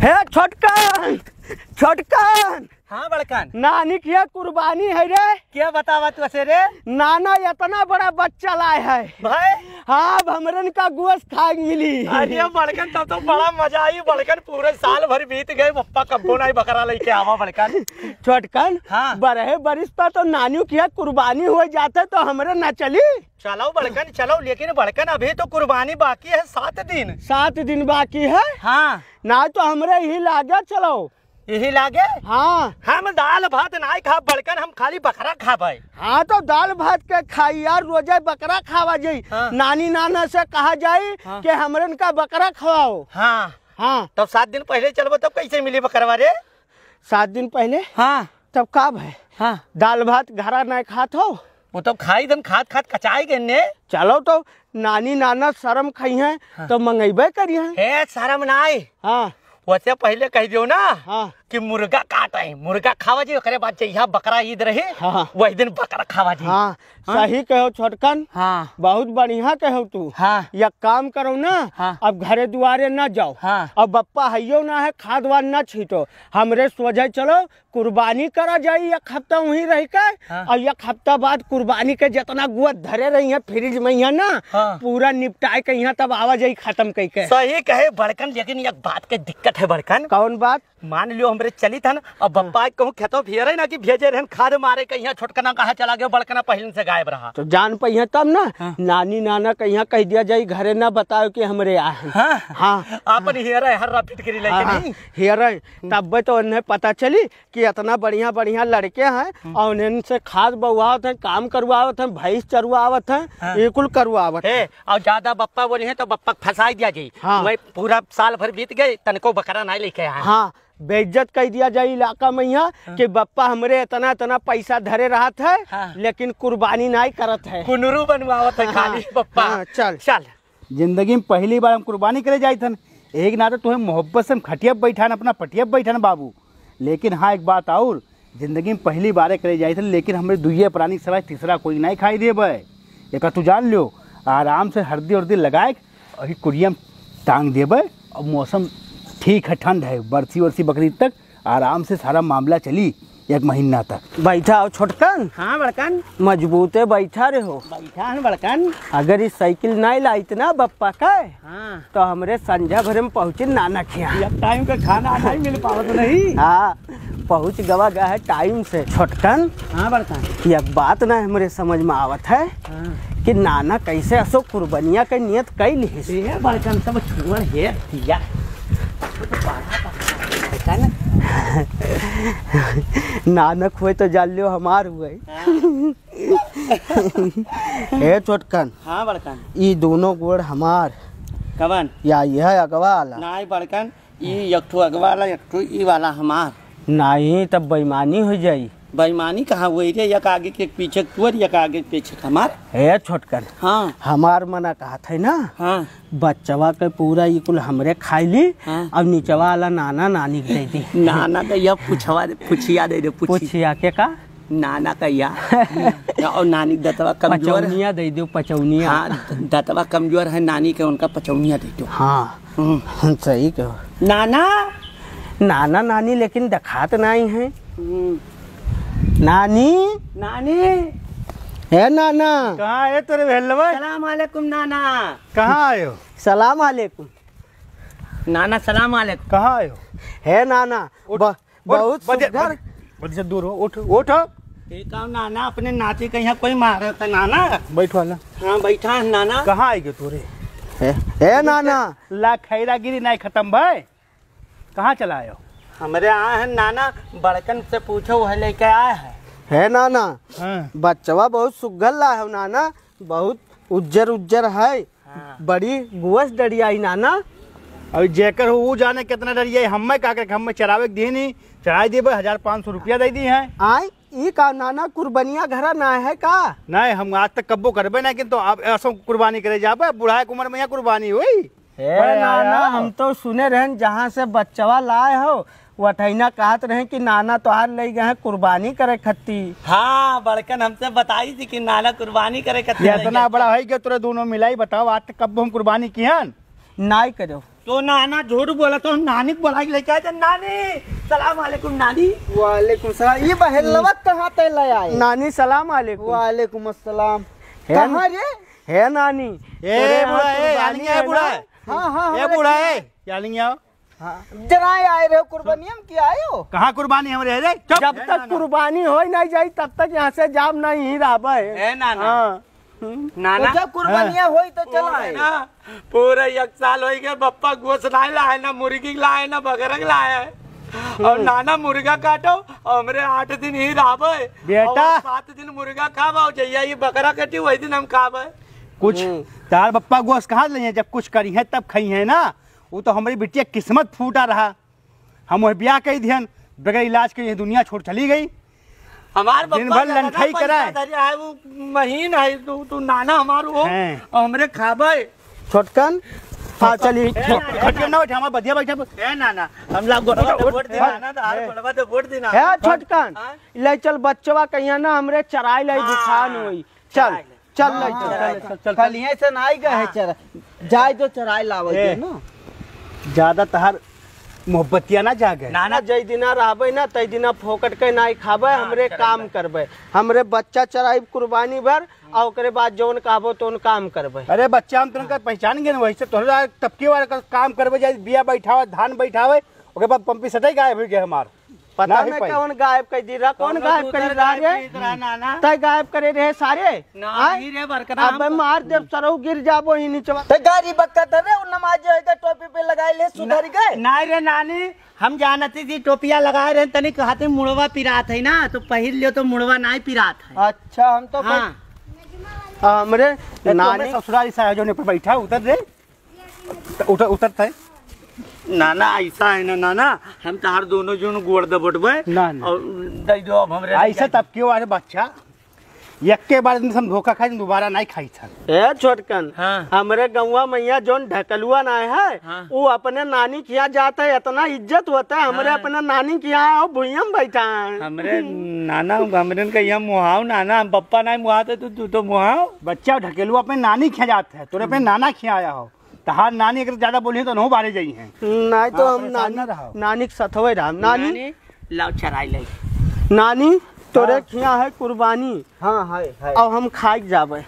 हे छोटकन छोटकन। हाँ बड़कन, नानी की कुर्बानी है रे। क्या बतावा तू ऐसे रे? नाना इतना बड़ा बच्चा लाए है भाई। हाँ, अब हमरन का गोश्त खाए मिली। अरे बड़कन, तब तो बड़ा मजा आई बड़कन। पूरे साल भर बीत गए, पप्पा कब्बो नहीं बकरा लेके आवा बड़कन। छोटकन हाँ। बरहे बरिस पर तो नानियों की कुर्बानी हो जाते तो हमरे ना चली। चलो बड़कन चलो, लेकिन बड़कन अभी तो कुर्बानी बाकी है 7 दिन। 7 दिन बाकी है। हाँ ना तो हमरे ही लागे चलो। यही लागे। हाँ हम दाल भात नहीं खा बड़कन, हम खाली बकरा खा भाई। हाँ तो दाल भात के खाई यार, रोजे बकरा खावा जाई। हाँ। नानी नाना से कहा जाई हाँ। कि हमरन का बकरा खवाओ। हाँ हाँ तब 7 दिन पहले चलबो तब कैसे मिली बकरवा रे? 7 दिन पहले। हाँ तब कब है? हाँ दाल भात घरा नहीं खात हो। वो तो खाई दम खात खात कचाई गए ने। चलो तो नानी नाना शर्म खाई है। हाँ। तो मंगेबे करी है। हे शर्म नाई, हाँ वैसे पहले कह दियो ना। हाँ कि मुर्गा काटे, मुर्गा खावा जी, ओकरे बाद जहिया बकरा ईद रहे हाँ। वही दिन बकरा खावा जी। हाँ सही कहो छोटकन। हाँ बहुत बढ़िया कहो तू। हाँ या काम करो ना। हाँ। अब घरे दुआरे न जाओ। हाँ। अब बप्पा हइयो ना है, खाद वाद न छीटो। हमरे सोझे चलो कुर्बानी करा जाई। 1 हफ्ता वहीं रह के। हाँ। और 1 हफ्ता बाद कुर्बानी के जितना गुआ धरे रही है फ्रिज में यहाँ ना। हाँ। पूरा निपटाए के यहाँ तब आवाजाई खत्म कई के। सही कहे बड़कन, लेकिन एक बात के दिक्कत है बड़कन। कौन बात? मान लियो हमरे चली था ना, अब बप्पा कहूँ खेतो फिरे ना कि भेजे रहन खाद मारे के यहाँ, छोटकना कहा चला गया, बड़कना पहले से गायब रहा। तो जान पहिए तब ना। हाँ। नानी नाना कहीं कह दिया जाई, घरे ना बताओ कि हमरे आए हैं। हाँ हाँ अपन हेरे हर्रा फिटकरी लेके नहीं। हेरे तब तो उन्हें पता चली कि इतना बढ़िया बढ़िया लड़के हैं और उन्हें से खाद बउआवत हैं, काम करवावत हैं, भैंस चरवावत हैं। हाँ। ये कुल करवावत है हैं। और ज्यादा बप्पा बोले हैं तो बप्पा फंसाई दिया जी। हाँ। वही पूरा साल भर बीत गए, तनको बकरा नहीं लेके आया। हाँ बेइज्जत कह दिया जाए इलाका में यहाँ कि बप्पा हमरे इतना इतना पैसा धरे रहत है। हाँ। लेकिन कुर्बानी नहीं करत है। कुनरू बनवावत है खाली बप्पा। हाँ, चल चल। जिंदगी में पहली बार हम कुर्बानी करे जाए थन। एक ना तो तुम्हें मोहब्बत से हम खटिया बैठान, अपना पटिया बैठान बाबू। लेकिन हाँ एक बात और, जिंदगी में पहली बार करे जाए थे, लेकिन हमें दुइये प्राणी के सिवाय तीसरा कोई नहीं खाई दे भाई। एक तू जान लियो, आराम से हल्दी उर्दी लगाए और कुड़िया टांग दे भाई। और मौसम ठीक है, ठंड है, बरसी वर्सी बकरी तक आराम से सारा मामला चली 1 महीना तक। बैठा हो छोटकन। हाँ बड़कन, मजबूते बैठा रहे हो। बैठा है बड़कन। अगर इस साइकिल नहीं लाई ना बप्पा का, हाँ तो हमरे संध्या भरे में पहुँचे नाना खिया। टाइम का खाना नहीं मिल पावत नहीं। हाँ पहुँच गवा गया है टाइम से। छोटकन हाँ बड़कन। एक बात ना हमरे समझ में आवत है कि नाना कैसे असो कुर्बानिया के नियत कैली है। ये बड़कन सब छुअर है दिया। नानक हुए तो जान लियो हमार हुए। ए छोटकन, हाँ बड़कन। ये दोनों गोड़ हमार कवन? या यह अगवा वाला नहीं बड़कन, ये एक ठो अगवा वाला, एक ठो ई वाला हमार। नहीं तब बेईमानी हो जाई। बेईमानी कहाँ हुई रे? एक आगे के पीछे तुअर, एक आगे के पीछे हमार। ए छोटकन, हाँ हमार मना कहा था ना। हाँ बच्चवा के पूरा ये कुल हमरे खाई ली। हाँ। अब नीचवा वाला नाना नानी के दे दी। नाना का यह पुछिया दे दे, पूछिया के का नाना का या और नानी दतवा कमजोर है। पचौनिया दे दो, पचौनिया। हाँ दतवा कमजोर है नानी के, उनका पचौनिया दे दो। हाँ सही कहो। नाना नाना नानी लेकिन दिखात नहीं है। नानी नानी है नाना। कहाँ है तेरे भेलवा? सलाम वालेकुम नाना। कहाँ आए हो? सलाम वालेकुम। नाना सलाम वालेकुम। कहाँ आए हो? है नाना बहुत सुघर। बड़ी से दूर हो, उठ उठ। ठीक है नाना, अपने नाती के यहाँ कोई मारा था नाना? बैठो ना। हाँ बैठा है नाना। कहाँ आएगे तोरे? है नाना। ला खैरागिरी नहीं खत्म भाई। कहाँ चला आए हो? हमारे आए हैं नाना, बड़कन से पूछो वह लेके आए है नाना। हाँ। बच्चवा बहुत सुघर ला है नाना, बहुत उज्जर उज्जर है। हाँ। बड़ी गुवस डरियाई नाना। अभी जेकर हो वो जाने कितना डरिए। हमें का के हमें चरावे के दी नहीं, चढ़ाई दे 1500 रुपया दे दी है। आई ई का नाना कुर्बानिया घरा ना है का? नहीं हम आज तक कब्बो करबे नहीं, किंतु अब ऐसा कुर्बानी करे जाबे। बुढ़ा के उम्र में यहाँ कुर्बानी हुई। नाना हम तो सुने रहे जहाँ से बच्चवा लाए हो वठैना कहत रहे कि नाना तोहार ले गए हैं कुर्बानी करे खत्ती। हाँ बड़कन हमसे बताई थी कि नाना कुर्बानी करे इतना बड़ा है कि तुरे दोनों मिलाई। बताओ आज तक कब हम कुर्बानी की हैं? नहीं करो। तो नाना झूठ बोला तो नानी को बुला के लेके आए थे। नानी सलाम वालेकुम नानी। वालेकुम सलाम। ये बहेलवा कहाँ ते ले आए? नानी सलाम वालेकुम। वालेकुम अस्सलाम। कहाँ रे? है नानी। ए बूढ़ा ए यानी है बूढ़ा। हाँ हाँ ए बूढ़ा ए यानी आओ। जना आए रहे कुर्बानी हम की आए हो? कहाँ कुर्बानी हमरे रे? जब तक कुर्बानी हो नहीं जाई तब तक यहाँ से जाम नहीं रहा है नाना हाँ। नाना जब कुर्बानियाँ होई तो चला है ना पूरा 1 साल हो गया बप्पा गोश्त नहीं लाए ना मुर्गी लाए ना बकरक लाए है। और नाना मुर्गा काटो हमरे 8 दिन ही रहा बेटा। 7 दिन मुर्गा खावा जैया ये बकरा कटी वही दिन हम खावे। कुछ तार बप्पा गोश्त कहाँ ले जब कुछ करी है तब खाई है ना। वो तो हमारी बिटिया किस्मत फूटा रहा। हम वही ब्याह कही ध्यान बगैर इलाज के ये दुनिया छोड़ चली गई। हमार दिन भर लंठाई कराए। है वो महीन है तू नाना हमारो हो हमरे खावे। छोटकन हाँ चलिए खटिया ना बैठा हमारा बधिया बैठा है नाना हम लोग गोड़वा तो वोट देना ना तो हार गोड़वा तो वोट देना है छोटकन ले चल बच्चवा कहिया ना हमरे चराई लाई दुकान हुई चल चल ले चल चल कल यहाँ से नहीं गए चरा जाए तो चराई लावे ना। ज्यादा तहार मोहब्बतिया ना जागे। नाना जय दिना रहबे ना तई दिना फोकट के नहीं खाबे हमरे काम करबे हमरे बच्चा चराई कुर्बानी भर और ओकरे बाद जौन कहबो तो काम करबे। अरे बच्चा हम तुरंत पहचान गए वैसे तोहरा तबके वाला काम करबे जाए बिया बैठावे धान बैठावे ओके बाद पंपी सटाई गायब हो गया हमार पता नहीं कौन गायब कर दी रहा कौन गायब कर रहा रे नाना तय गायब करे रहे सारे नहीं रे बरकरा अब मार देव सरऊ गिर जाबो ही नीचे तो गाड़ी बक्कत है रे नमाज जो टोपी पे लगाए ले सुधर गए। नहीं रे नानी हम जानती थी टोपिया लगाए रहे तनी कहते मुड़वा पिरात है ना तो पहिर लियो तो मुड़वा नहीं पिरात है। अच्छा हम तो हाँ हमरे नानी ससुराल साहब पर बैठा उतर रे उतरता है नाना ऐसा है ना नाना हम तहार दोनों जन गोड़ दबटबे ना और दई दो अब हमरे ऐसा तब क्यों अरे बच्चा यक्के बार हम धोखा खाई दोबारा नहीं खाई था। ए छोटकन हाँ। हमरे गौवा मैया जोन ढकलुआ ना है हाँ। वो अपने नानी के यहाँ जाता है इतना इज्जत होता है हमरे अपने नानी के यहाँ भुइया में बैठा है। हमरे नाना हमरे का यहाँ मुहाव नाना हम पप्पा नहीं मुहाते तू तो मुहाव बच्चा ढकेलू अपने नानी खिया जाते है तोरे अपने नाना खिया आया हो तहार नानी अगर ज्यादा बोली तो नहीं बारे जाई है नहीं तो हम परेशान ना नानी रहो। नानी के सथवे रहा नानी लाओ चराई लाई नानी तोरे खिया है कुर्बानी हाँ है और हम खाई जाबे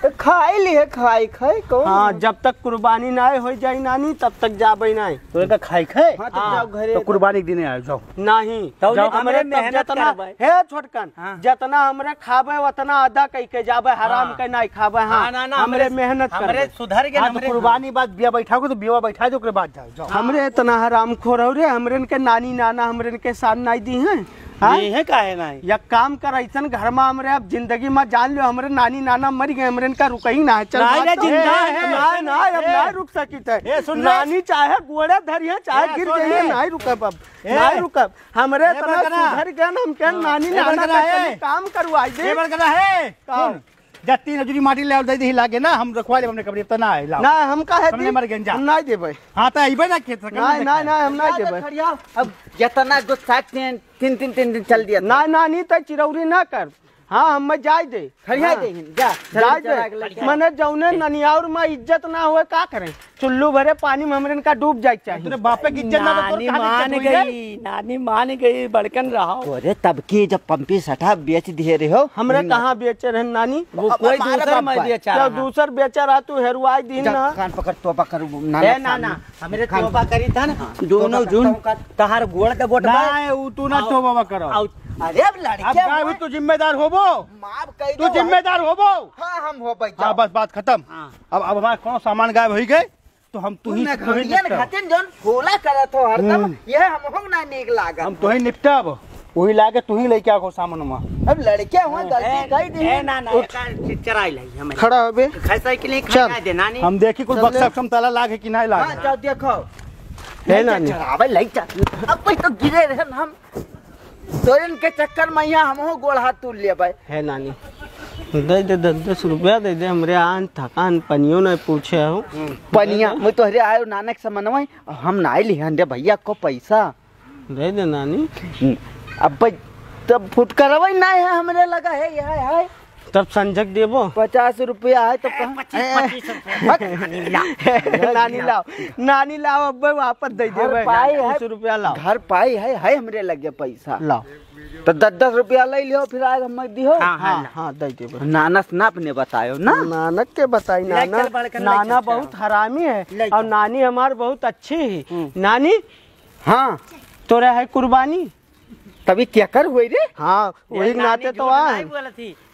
तो खाई लिए खाई खाई कौन हाँ जब तक कुर्बानी ना हो जाए नानी तब तक जाबे नहीं तोरे का खाई खाए हाँ तो जाओ घरे तो कुर्बानी के दिन आए जाओ नहीं तो जब हमरे हमरे मेहनत जितना करबै। हे छोटकन जितना हमरे खाबे उतना अदा कई के जाबे हराम के नहीं खाबे हाँ हमरे मेहनत हमरे करबे सुधर गए हाँ, तो कुर्बानी बाद बिया बैठाओगे तो बिया बैठा दो बाद जाओ जाओ हमरे इतना हराम खोर हो रे हमरे के नानी नाना हमरे के साथ नहीं दी हैं हाँ? ये है काहे नहीं या काम कर ऐसा घर में हमरे अब जिंदगी में जान लो हमरे नानी नाना मर गए हमरे का रुक ही ना है चल नहीं रे, बात तो- जिंदा ए, है। नहीं नहीं अब नहीं रुक सकी थे नानी चाहे गोड़े धरिए चाहे गिर जाइए नहीं रुकब अब नहीं रुकब हमरे इतना सुधर गए हम के नानी नाना का चली काम करवाई दे है जत्ती नजरी माटी ले दे दी लागे ना हम रखवा ले हमने कबरी तना है ना हम का है हमने मर गए जा हम नहीं देबे हां त आइबे ना खेत नहीं नहीं नहीं हम नहीं देबे अब जितना गुस्सा तीन दिन चल दिया ना नानी तो चिरौरी ना कर हाँ हम जाय दे खड़िया दे जा जाय दे मने जौने ननियाउर में इज्जत ना हुए का करें चुल्लू भरे पानी में हमरे का डूब जाए चाहिए तेरे बापे की इज्जत ना तो नानी कहां मान गई नानी मान गई बड़कन रहो अरे तब की जब पंपी सटा बेच दिए रहे हो हमरे कहाँ बेचे रहे नानी वो कोई दूसरा मैं बेचा जब दूसर बेचा रहा तू हेरुआई दिन ना कान पकड़ तोबा कर ए नाना हमरे तोबा करी था ना दोनों जून तहार गोड़ के बोट ना ऊ तू ना तो बाबा करो अरे अब अब लड़के गाय तू जिम्मेदार होबो माफ कह तू जिम्मेदार होबो हाँ हम हो भाई हां बस बात खत्म अब हमारा कौन सामान गायब हो गए तो हम तू ही खातिन जोन होला करत हो हरदम ये हम हो ना नीक लागत हम तो ही निपटाब वही लाके तू ही लेके आओ सामान में अब लड़के हुआ गलती कही दी ए नाना चराई लाई हमें खड़ा हो बे खाई साइकिल खा दे नानी हम देखी कुछ बक्सा सम ताला लागे कि नहीं हां लागे जाओ देखो है नानी चढ़ावे लई जा अब भाई तो गिरे रहे हम तोरन के चक्कर में यहाँ हम हो गोल हाथ तोड़ लिया भाई है नानी दे दे 10 रुपया दे दे हमरे आन थकान पनियो नहीं पूछे हो पनिया मैं तोहरे आयो नानक से मनवाई हम ना ली हंडे भैया को पैसा दे दे नानी अब भाई तब फुट करवाई ना है हमरे लगा है यह है तब संजक देबो 50 रुपया है तो नानी लाओ अब वापस दे देबे। 50 रुपया लाओ। घर पाई है हमरे लगे पैसा लाओ तो 10 रुपया ले लियो फिर आज हम दियो। हाँ दे देबे। नानक ना अपने बतायो ना। नानक के बताई नाना बहुत हरामी है और नानी हमार बहुत अच्छी है। नानी हाँ तोरे है कुर्बानी तभी क्या कर हुई रे। हाँ वही नाते तो आए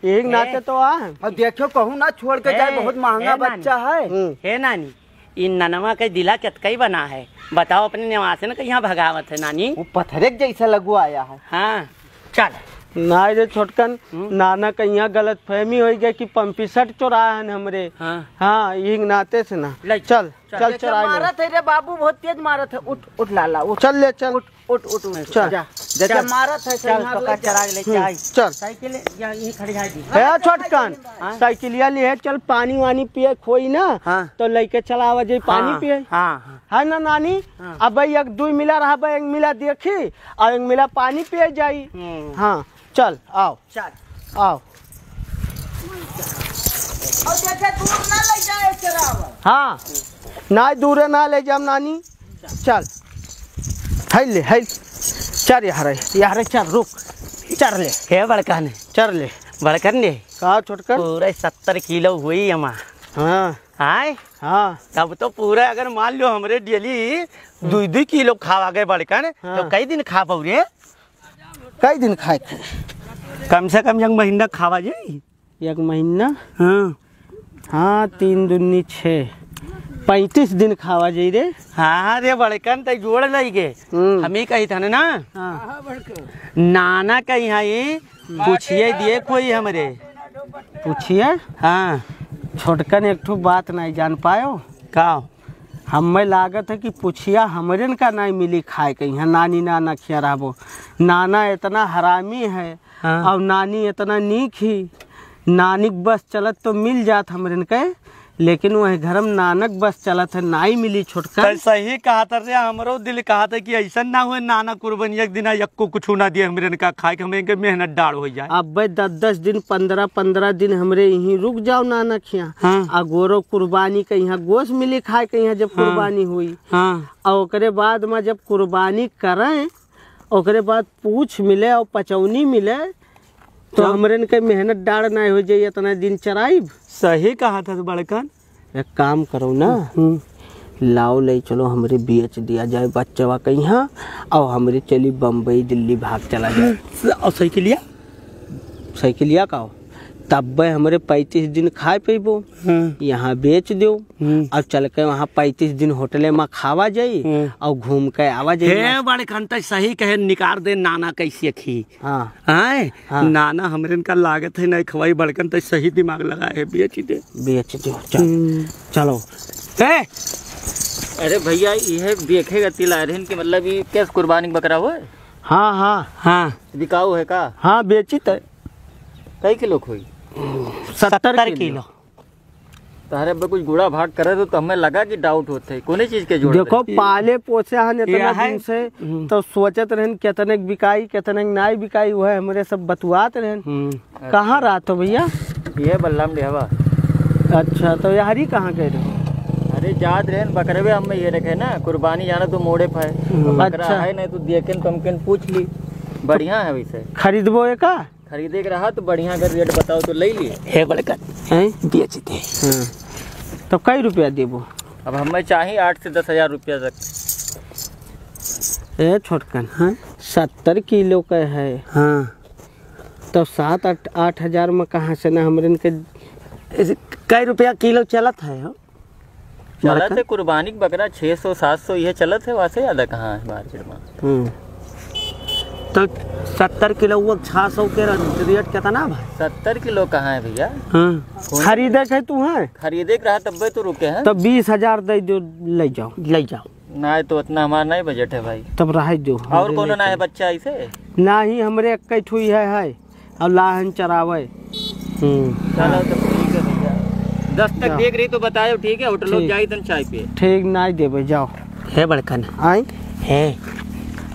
एक नाते तो आए। और देखो कहूँ ना छोड़ के जाए बहुत महंगा बच्चा है। हे नानी इन ननवा के दिला चटकई बना है बताओ अपने निवास ना यहाँ भगावत है नानी। वो पत्थरे जैसा लगू आया है। हाँ चल ना रे छोटकन नाना का यहाँ गलत फहमी हो गया कि पंपी शर्ट चोराया है हमरे। हाँ एक नाते से ना चल चल चल मारत है रे बाबू बहुत तेज मारत है। उठ उठ लाला उठ चल ले चल उठ चल जैसे मारत है चरा ले चल साइकिल यहीं खड़ी जाएगी। है छोटकन साइकिलिया ले चल पानी वानी पिए खोई ना तो लेके चला आवा जाए पानी पिए है ना नानी। अब एक 2 मिला रहा एक मिला देखी और एक मिला पानी पिए जाई। हाँ चल आओ चल आओ। और जैसे दूर ना ले जाए चरावा। हाँ ना दूर ना ले जाम नानी। चल है चल यार चल रुक चल ले। हे बड़कन चल ले बड़कन ने कहा छोटकर पूरे 70 किलो हुई हमा। हाँ आए हाँ तब तो पूरा अगर मान लो हमरे डेली 2-2 किलो खावा गए बड़कन तो कई दिन खा पाऊ रे। कई दिन खाए कम से कम 1 महीना खावा जाए। 1 महीना हाँ 3 दूनी 6 35 दिन खावा जाई रे। हाँ रे बड़कन तो जोड़ लई गे हम ही कही था ना। नाना कही है पूछिए दिए कोई हमरे पूछिए। हाँ छोटकन एक ठो बात नहीं जान पायो का हमें लागत है कि पूछिया हमरे का नहीं मिली खाए के यहाँ नानी नाना खिया रहो। नाना इतना हरामी है और नानी इतना नीक ही। नानी बस चलत तो मिल जात हमरे के लेकिन वह घर में नानक बस चलत है नहीं मिली छोटकर। सही कहा था रे हमरो दिल कहा था कि ऐसा ना हुए नाना कुर्बानी एक दिन यक्को कुछ ना दिए हमरे का खाए के हमें मेहनत डाड़ हो जाए। अब 10-10 दिन 15-15 दिन हमरे यहीं रुक जाओ नाना खिया। आ गोरो कुर्बानी के यहाँ गोश्त मिली खाए के यहाँ जब कुर्बानी हुई और ओकरे बाद में जब कुर्बानी करें ओकरे बाद पूछ मिले और पचौनी मिले तो हमरे के मेहनत डाड़ नहीं हो जाए इतना दिन चराइब। सही कहा था बड़कन। एक काम करो ना लाओ ले चलो हमरे बेच दिया जाए बच्चा का यहाँ और हमरे चली बम्बई दिल्ली भाग चला जाए। और साइकिलिया का तब हमरे 35 दिन खाए पेबो यहाँ बेच दो अब चल के वहाँ 35 दिन होटले में खावा जाई और घूम के आवा जाई। बड़कन तो सही कहे निकाल दे नाना कैसे खी। हाँ नाना हमरे का लागत है नहीं खवाई बड़कन तो सही दिमाग लगा है बेच दो चलो। अरे भैया ये देखेगा तिला रहन के मतलब ये कैसे कुर्बानी बकरा हुआ है। हाँ बिकाऊ है का। हाँ बेची तो कई किलो खोई 70 किलो। तारे अब कुछ गुड़ा भाग करे तो हमें लगा कि डाउट होते है कोने चीज के जोड़। देखो पाले पोसे हन इतना दिन से तो सोचत रहन कितने बिकाई कितने नहीं बिकाई हुआ हमरे सब बतुआत रहन। कहाँ रात हो भैया। ये बल्लाम डेहवा। अच्छा तो यारी कहाँ गए रहे। अरे जात रहन बकरे हमें ये रखे ना कुर्बानी जाना तो मोड़े पाए बकरा है नहीं तो देखे तुमके पूछ ली बढ़िया है वैसे खरीदबो एक खरीदे के रहा तो बढ़िया अगर रेट बताओ तो ले लिए। हे बड़कन बेच दे। तो कई रुपया देबो। अब हमें चाहिए 8 से 10 हजार रुपया तक। छोटकन 70 किलो का है। तो 7-8 हजार में कहाँ से ना हमरे के कई रुपया किलो चलत है। चलत है कुर्बानी बकरा 600-700 यह चलत है वैसे ज्यादा कहाँ है मार्केट में। तो 70 किलो वो 600 के रेट कितना भाई। 70 किलो कहाँ है भैया। खरीदे के तू है खरीदे के रहा तब तो रुके हैं। तो 20,000 दे दो ले जाओ ना तो उतना हमारा नहीं बजट है भाई। तब रह दो और कोनो ना है बच्चा ऐसे ना ही हमरे एक ठुई है और लाहन चरावे। चलो तो ठीक है भैया 10 तक देख रही तो बताओ ठीक है होटल जाई तन चाय पे। ठीक नहीं देवे जाओ। हे बड़कन आई हे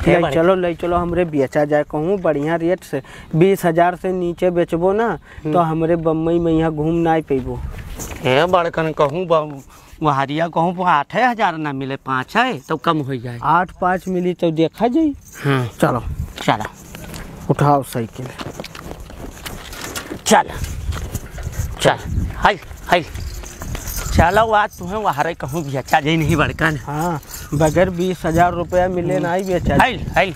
ले चलो हमरे बेचा जाए कहूँ बढ़िया रेट से। 20,000 से नीचे बेचबो ना तो हमरे बम्बई में यहाँ घूम ना पेबो। हे बड़कन कहूँ वहारिया कहूँ 8,000 ना मिले 5 है तो कम हो जाए। 8-5 मिली तो देखा जाई। हाँ चलो चलो उठाओ साइकिल। चल चल हाय हाय चलो आज तुम्हें वहारे कहूँ बेचा जाए नहीं बड़कन। हाँ बगैर 20,000 रुपया मिले ना ही बेचा। हाय हाय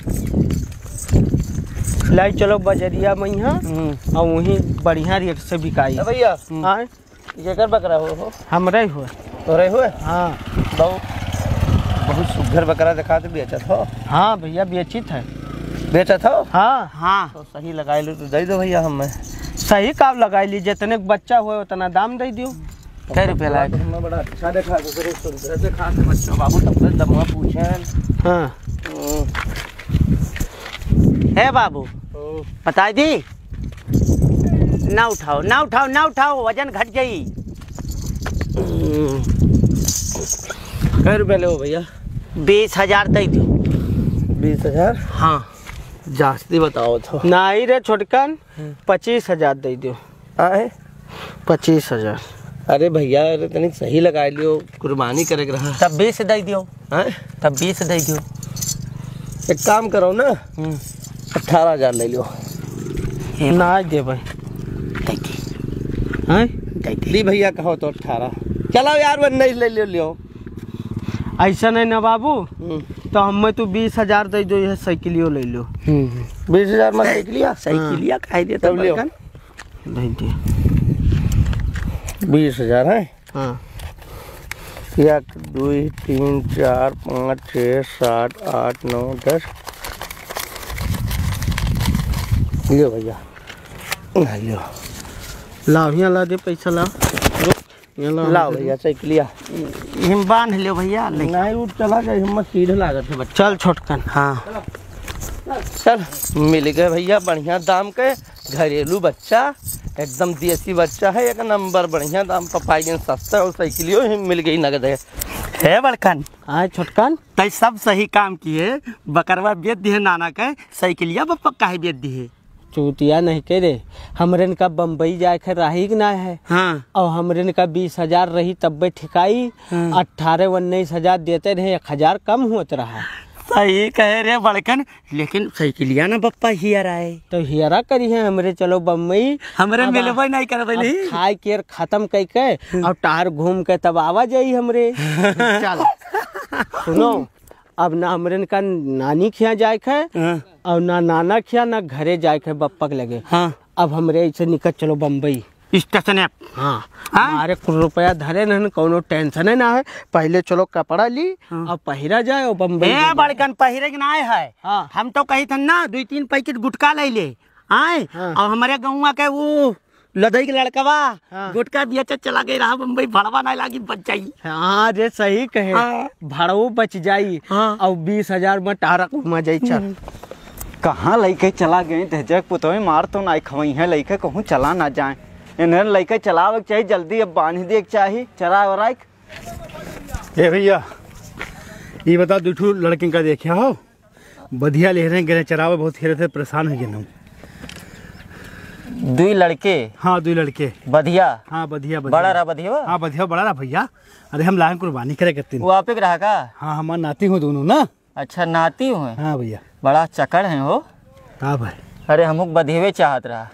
लाई चलो बजरिया में यहाँ और वहीं बढ़िया रेट से बिकाई। भैया हाँ ये कर बकरा हो हमरे हुए तोरे हुए हाँ बहुत सुघर बकरा दिखा तो बेचा था। हाँ भैया बेचित है। बेचा था हाँ हाँ तो सही लगाए लो तो दे दो भैया हमें। सही काम लगाई ली जितने बच्चा हुए उतना दाम दे दियो। कै रुपया लाए हमें बड़ा अच्छा देखा तो सुंदर देखा तो बच्चों बाबू तब दमुआ पूछे। हाँ हे बाबू बता दी ना उठाओ ना उठाओ ना उठाओ वजन घट गई। कै रुपया ले भैया? 20,000 दे दो। 20,000 हाँ जास्ती बताओ तो। नहीं रे छोटकन 25,000 दे दियो। आए 25,000। अरे भैया अरे तनिक सही लगा लियो कुर्बानी करे के रहा। तब 20 दे दियो। हैं तब 20 दे दियो। एक काम करो ना 18,000 ले लियो। ना दे भाई दे दी हैं दी भैया कहो तो 18। चलो यार वो नहीं ले लियो। ऐसा नहीं ना बाबू तो हमें तू 20,000 दे दो। यह साइकिलियो ले लो। 20,000 में साइकिलिया साइकिलिया कह दिया तब लियो। दे दिए 20,000 है। हाँ 1 2 3 4 5 6 7 8 9 10 लियो भैया लियो। लाओ यहाँ ला दे पैसा लाओ। लाओ भैया साइकिलिया। हम बांध लियो भैया। नहीं उठ चला गए हम सीधे लागत है बच्चा। चल छोटकन। हाँ चल मिल गए भैया बढ़िया दाम के घरेलू बच्चा एकदम देसी बच्चा है। एक नंबर बढ़िया दाम पर पाई सस्ता और साइकिलियो ही मिल गई नगद है। हे बड़कन आए छोटकन तै सब सही काम किए। बकरवा बेच दिए नाना के साइकिलिया बप्पा काहे बेच दिए। चूतिया नहीं करे हमरे का बम्बई जाए के राही ना है। हाँ और हमरे का 20,000 रही तब भी ठिकाई। 18-19,000 देते रहे 1,000 कम होत रहा। सही कहे रे बड़कन लेकिन साइकिलिया ना बप्पा हियर आए तो हियरा करी है हमरे चलो बम्बई हमरे मिलबे नहीं करबे नहीं। खाए के खत्म कई के और टार घूम के तब आवा जाई हमरे। चल सुनो अब ना हमरे का नानी खिया जाए के और ना नाना खिया ना घरे जाए के बप्पा के लगे। हाँ अब हमरे ऐसे निकल चलो बम्बई स्टेशन है। हाँ हमारे रुपया धरे न कोनो टेंशन ना है। पहले चलो कपड़ा ली और पहिरा जाए और बम्बई। ए बड़कन पहिरे के ना आए है। हाँ। हम तो कही थन ना 2-3 पैकेट गुटखा ले ले आए। हाँ। और हमारे गाँव के वो लदई के लड़कवा हाँ। गुटखा बेच चला गई रहा बम्बई भड़वा नहीं लागी बच जाई। हाँ रे सही कहे। हाँ। भाड़ो बच जाई। हाँ। और 20,000 में टारा घुमा जाई। चल कहाँ लइके चला गए तेजक पुतोई मार तो नहीं खवई है लइके कहूँ चला ना जाए। इन्हें लइके चलावे चाहिए जल्दी अब बांध दे चाहिए चरा वरा। ए भैया ये बता दूठू लड़किन का देखिया हो बढ़िया ले रहे गए चरावे बहुत खेरे थे परेशान हो गए हम। 2 लड़के हाँ 2 लड़के बढ़िया। हाँ बढ़िया बड़ा रहा बढ़िया। हाँ बढ़िया बड़ा रहा भैया। अरे हम लाए कुर्बानी करे करते वो आप एक रहा का? हाँ हमारे नाती हो दोनों ना। अच्छा नाती हुए। हाँ भैया बड़ा चकड़ है हो। हाँ भाई। अरे हम बधिवे चाहत रहा।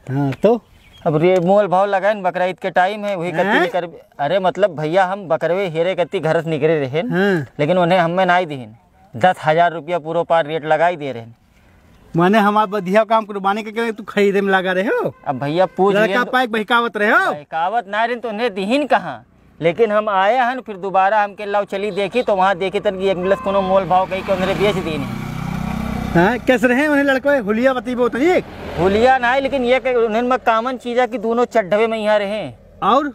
हाँ तो अब रे मोल भाव लगाए बकरा ईद के टाइम है वही कत्ती कर। अरे मतलब भैया हम बकरवे हेरे कत्ती घर से निकले रहे हाँ। लेकिन उन्हें हमें नहीं दीन 10,000 रुपया पूरा पार रेट लगाई दे रहे। माने हमारा बढ़िया काम कुर्बानी के तू खरीदे में लगा रहे हो। अब भैया पूछ लड़का पाइक बहकावत रहे हो। बहकावत ना रहे तो उन्हें दीन कहाँ। लेकिन हम आए हैं फिर दोबारा हमके लाओ चली देखी तो वहाँ देखे तन की 1 गिलास कोनो मोल भाव कही के उन्हें बेच दी नहीं। हाँ कैसे रहे उन्हें लड़के हुलिया बतीबो तो एक हुलिया ना लेकिन ये उन्हें कामन चीज है कि दोनों चढ़वे में यहाँ रहे। और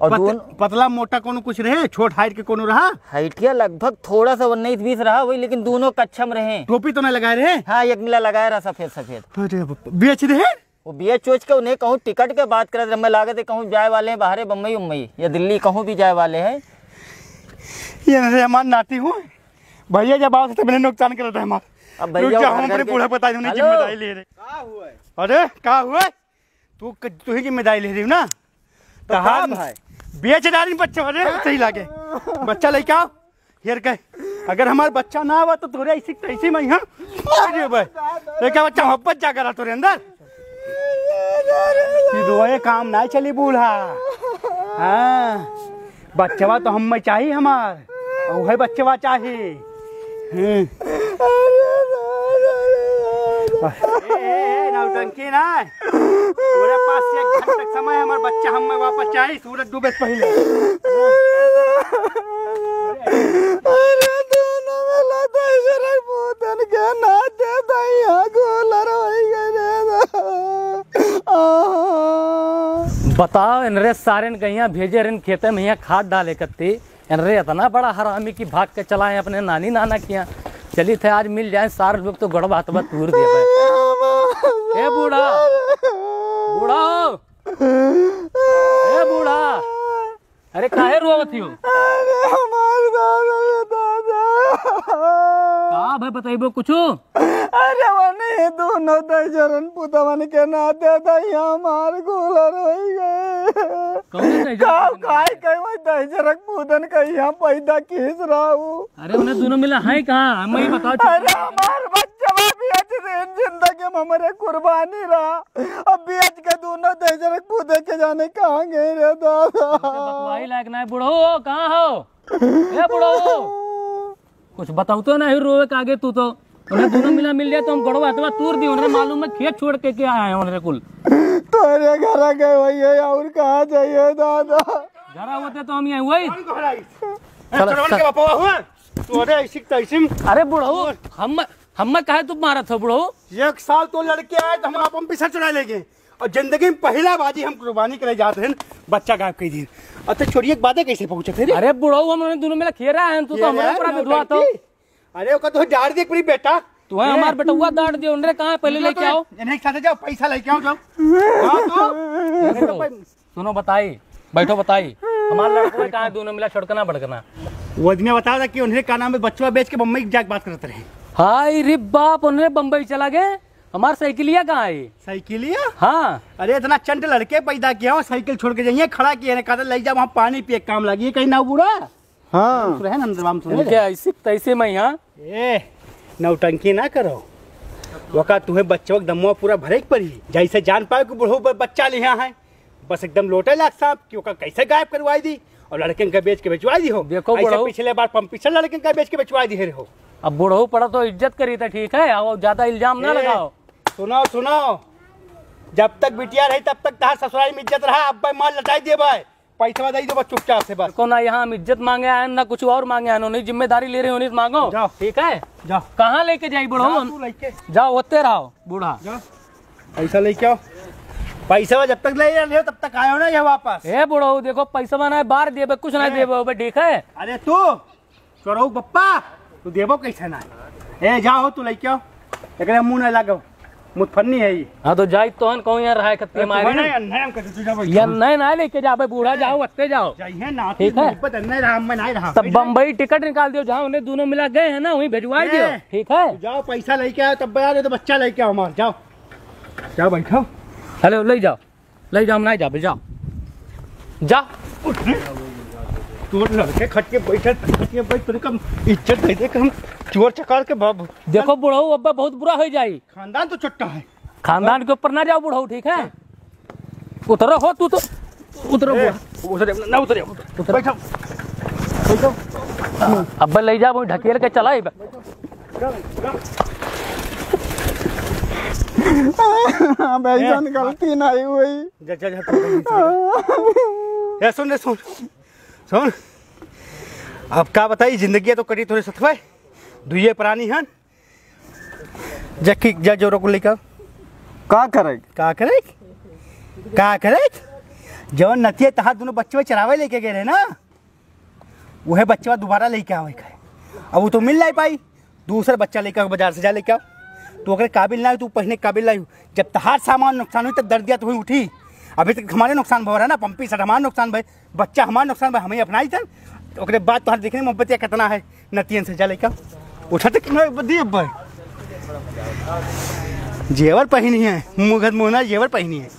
दोनों पतला मोटा कोनो कुछ रहे छोट हाइट के कोनो रहा। हाइटिया लगभग थोड़ा सा 19-20 रहा वही लेकिन दोनों कच्छम रहे। टोपी तो नहीं लगाए रहे। हाँ 1 गिला लगाया रहा सफेद सफेद। अरे बेच रहे वो बेच चोच के उन्हें कहूँ टिकट के बात करे मैं लागत कहूँ जाए वाले हैं बाहर बम्बई उम्बई या दिल्ली कहूँ भी जाए वाले हैं। ये हमारे नाती हूँ भैया जब आओ तो मैंने नुकसान कर रहा है हमारा। अब भैया रुक जा, उधार हम अपने करके- बूढ़ा बता दूंगी जिम्मेदारी ले रहे। अरे क्या हुआ? तू ही जिम्मेदारी ले रही हो ना? तो हाँ भाई बेच डाली बच्चा। अरे सही लागे बच्चा लेके आओ हेर के। अगर हमारा बच्चा ना हुआ तो तोरे ऐसी में यहाँ लेके बच्चा मोहब्बत जा करा तोरे अंदर रोए काम ना चली बूढ़ा। हाँ बच्चवा तो हम में चाहिए हमार और वही बच्चवा चाहिए। नौटंकी ना पूरे पास से 1 घंटा तक समय हमारा बच्चा हम में वापस चाहिए सूरज डूबे से पहले। बताओ इनरे सारे कहिया भेजे रिन खेते में यहाँ खाद डाले करते इनरे इतना बड़ा हरामी की भाग के चलाए अपने नानी नाना किया। चली थे आज मिल जाए सारे लोग तो गड़बा हतबा तूर दे भाई। ए बूढ़ा बूढ़ा ए बूढ़ा अरे काहे रोवती हो? का भाई बताइबो कुछ? अरे वने दोनों दजरन पुतवन के नाते दहिया मार गोलर होई गए। काय दजरक पुतन कहिया पैदा किस राहू। अरे उन्हें दोनों मिला है कहाँ हमें ही बताओ। अरे हमार बच्चा बेच दे जिंदगी में हमारे कुर्बानी रहा। अब बेच के दोनों दजरक पुते के जाने कहाँ गए रे दादा। बतवाई लायक ना है। बुढ़ो कहाँ हो? ए बुढ़ो कुछ बताओ तो नहीं रोवे के आगे तू तो। उन्हें दोनों मिल जाए तो हम गड़वा अथवा तूर दी। उन्हें मालूम है खेत छोड़ के क्या आए उन्हें कुल तोरे घर गए वही और कहाँ जाइए दादा। घर होते तो हम यहाँ वही। अरे बुढ़ो हम कहे तुम मारा था बुढ़ो? 1 साल तो लड़के आए तो हम आप पीछा चुरा लेंगे और जिंदगी में पहला बाजी हम कुर्बानी करे जाते हैं बच्चा गायब कर दी। अच्छा छोड़िए बातें कैसे पहुंचे थे? अरे बुढ़ो हम दोनों मिला खेरा है तू तो हमारे ऊपर विधवा तो। अरे ओका तो डाल दे पूरी बेटा। तू है हमार बेटा हुआ दाट दियो उन्हें कहाँ पहले लेके आओ। इन्हें साथ जाओ पैसा लेके आओ जाओ। सुनो बताई बैठो बताई हमारे लड़कों कहाँ दोनों मिला छड़कना भड़कना। वो दिन बता था कि उन्हें का नाम है बच्चा बेच के बम्बई जाके बात करते रहे। हाय रे बाप उन्हें बम्बई चला गए। हमार साइकिलिया कहाँ है? साइकिलिया? हाँ अरे इतना चंट लड़के पैदा किया हो साइकिल छोड़ के जाइए खड़ा किया कहा ले जा वहाँ पानी पिए काम लगी कहीं ना बूढ़ा। हाँ ऐसे तैसे मैं यहाँ ए नौटंकी ना करो। वका तुम्हें बच्चों दमुआ पूरा भरे पड़ी जैसे जान पाए कि बुढ़ो बच्चा लिया है बस एकदम लोटे लाख साहब कि कैसे गायब करवाई दी और लड़के का बेच के बेचवाई दी हो। देखो पिछले बार पंपिछल लड़के का बेच के बेचवाई दी हो। अब बूढ़ो पड़ा तो इज्जत करी था ठीक है और ज्यादा इल्जाम ना लगाओ। सुनो सुनो जब तक बिटिया रही तब तक तहार ससुराल में इज्जत रहा। अब माल लटाई दे भाई पैसा दे दो चुपचाप से बस। को ना यहाँ हम इज्जत मांगे आए ना कुछ और मांगे आए उन्हें जिम्मेदारी ले रहे हो मांगो। जाओ ठीक है जाओ। कहाँ लेके जाई बुढ़ो? जाओ होते रहो बूढ़ा। पैसा लेके आओ। पैसा जब तक ले रहे हो तब तक आयो ना ये वापस। ए बुढ़ो देखो पैसा बना बार देबे कुछ ना देबे ठीक है। अरे तू चोरो पप्पा तू देबो कैसे ना? ए जाओ तू लेके आओ एक मुंह ना लगो मुतफन्नी है ये। हाँ तो जाई तो हन कहूँ यहाँ रहा कत्ते मारे नहीं ना लेके जाबे बूढ़ा। जाओ अत्ते जाओ ठीक है। तब बम्बई टिकट निकाल दियो जहाँ उन्हें दोनों मिला गए हैं ना वहीं भेजवा दियो ठीक है। जाओ पैसा लेके आओ तब बया तो बच्चा लेके आओ हमार। जाओ जाओ बैठो। हेलो ले जाओ नहीं जाओ जाओ जाओ। तू लड़के खटिए बैठे बैठ तुझे कम इज्जत दे दे हम चोर चकार के बाबू। देखो बुढ़ो अब बहुत बुरा हो जाई। खानदान तो चुट्टा है। खानदान के ऊपर ना जाओ बुढ़ो ठीक है। उतरो हो तू तो उतरो ना उतरे बैठो बैठो। अब ले जा ढकेल के चला गलती नहीं हुई। सुन रे सुन सुन अब क्या बताई जिंदगी तो कटी थोड़े सतवाए दुए प्राणी हैं जकी जा जोरो को लेकर का करे जवन नतिये तहा दोनों बच्चे चरावे लेके गए रहे ना वह बच्चा दोबारा लेके आवे अब वो तो मिल नहीं पाई। दूसरा बच्चा लेकर बाजार से जा लेके आओ तो अगर काबिल ना हो तू पहने काबिल नहीं हो। जब तहार सामान नुकसान हुई तब दर्दिया तो हुई उठी। अभी तक हमारे नुकसान भर है ना पंपी सर हमारा नुकसान भाई बच्चा हमारा नुकसान भाई हमें अपनाई था ओकरे बाद तोहर देखने मोहब्बत कितना है नतियन से जा लेका उठा तक ना बदी अब जेवर पहनी है मुगत मोहना जेवर पहनी है